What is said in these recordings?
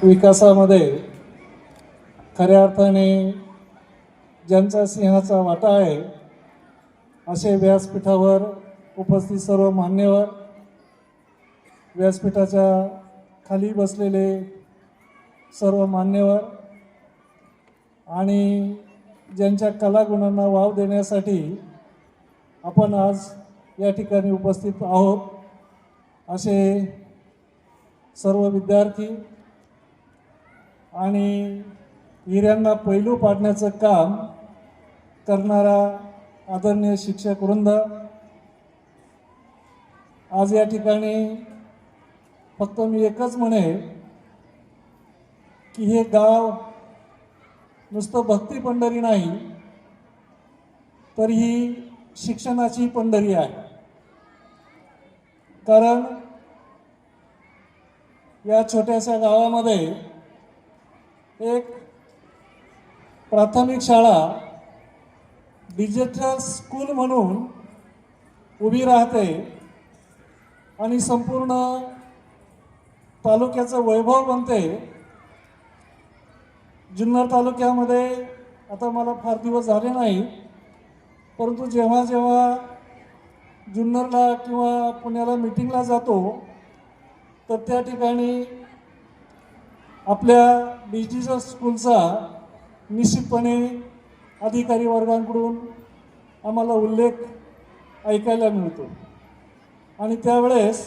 विकासामध्ये खऱ्या अर्थाने ज्यांचा सिंहाचा वाटा आहे असे व्यासपीठावर उपस्थित सर्व मान्यवर, व्यासपीठाच्या खाली बसलेले सर्व मान्यवर आणि ज्यांच्या कलागुणांना वाव देण्यासाठी आपण आज या ठिकाणी उपस्थित आहोत असे सर्व विद्यार्थी आणि हिऱ्यांना पैलू पाडण्याचं काम करणारा आदरणीय शिक्षक वृंद, आज या ठिकाणी फक्त मी एकच म्हणेन की हे गाव नुसतं भक्ती पंढरी नाही तर ही शिक्षणाची पंढरी आहे. कारण या छोट्याशा गावामध्ये एक प्राथमिक शाळा डिजिटल स्कूल म्हणून उभी राहते आणि संपूर्ण तालुक्याचं वैभव बनते. जुन्नर तालुक्यामध्ये आता मला फार दिवस झाले नाही, परंतु जेव्हा जेव्हा जुन्नरला किंवा पुण्याला मीटिंगला जातो तर त्या ठिकाणी आपल्या डिजिटल स्कूलचा निश्चितपणे अधिकारी वर्गांकडून आम्हाला उल्लेख ऐकायला मिळतो आणि त्यावेळेस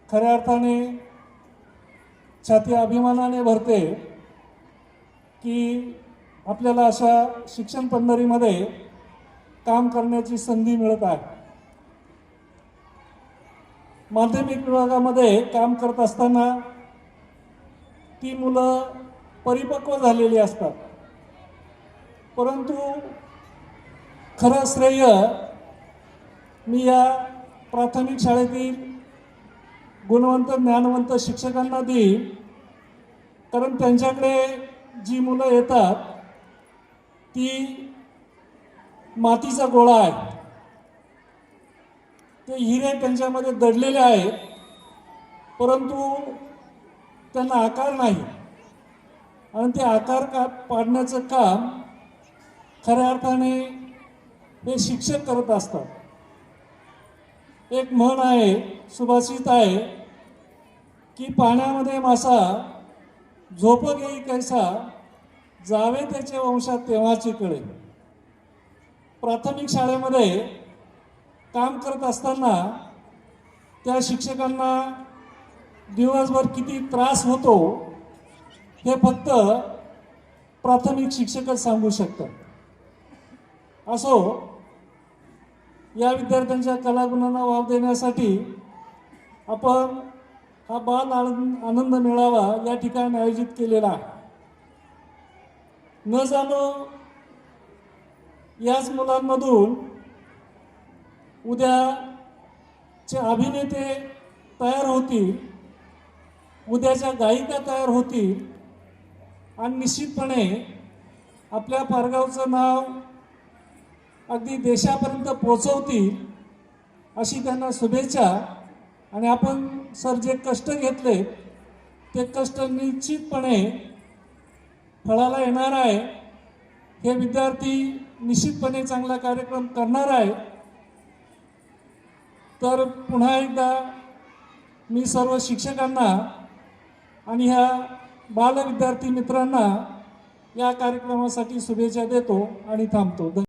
खऱ्या अर्थाने छाती अभिमानाने भरते की आपल्याला अशा शिक्षण पंढरीमध्ये काम करण्याची संधी मिळत आहे. माध्यमिक विभागामध्ये काम करत असताना ती मुलं परिपक्व झालेली असतात, परंतु खरं श्रेय मी या प्राथमिक शाळेतील गुणवंत ज्ञानवंत शिक्षकांना देईन. कारण त्यांच्याकडे जी मुलं येतात ती मातीचा गोळा आहे, ते हिरे त्यांच्यामध्ये दडलेले आहेत, परंतु त्यांना आकार नाही आणि ते आकार पाडण्याचं काम खऱ्या अर्थाने हे शिक्षक करत असतात. एक म्हण आहे, सुभाषित आहे की पाण्यामध्ये मासा झोप घेई कैसा, जावे त्याचे वंशात तेव्हाची कळे. प्राथमिक शाळेमध्ये काम करत असताना त्या शिक्षकांना दिवसभर किती त्रास होतो हे फक्त प्राथमिक शिक्षकच सांगू शकतात. असो, या विद्यार्थ्यांच्या कलागुणांना वाव देण्यासाठी आपण हा बाल आनंद मेळावा या ठिकाणी आयोजित केलेला आहे. न जाणो याच मुलांमधून उद्याचे अभिनेते तयार होतील, उद्याच्या गायिका तयार होतील आणि निश्चितपणे आपल्या पारगावचं नाव अगदी देशापर्यंत पोचवतील अशी त्यांना शुभेच्छा. आणि आपण सर जे कष्ट घेतले ते कष्ट निश्चितपणे फळाला येणार आहे. हे विद्यार्थी निश्चितपणे चांगला कार्यक्रम करणार आहे. तर पुन्हा एकदा मी सर्व शिक्षकांना आणि ह्या बाल विद्यार्थी मित्रांना या कार्यक्रमासाठी शुभेच्छा देतो आणि थांबतो.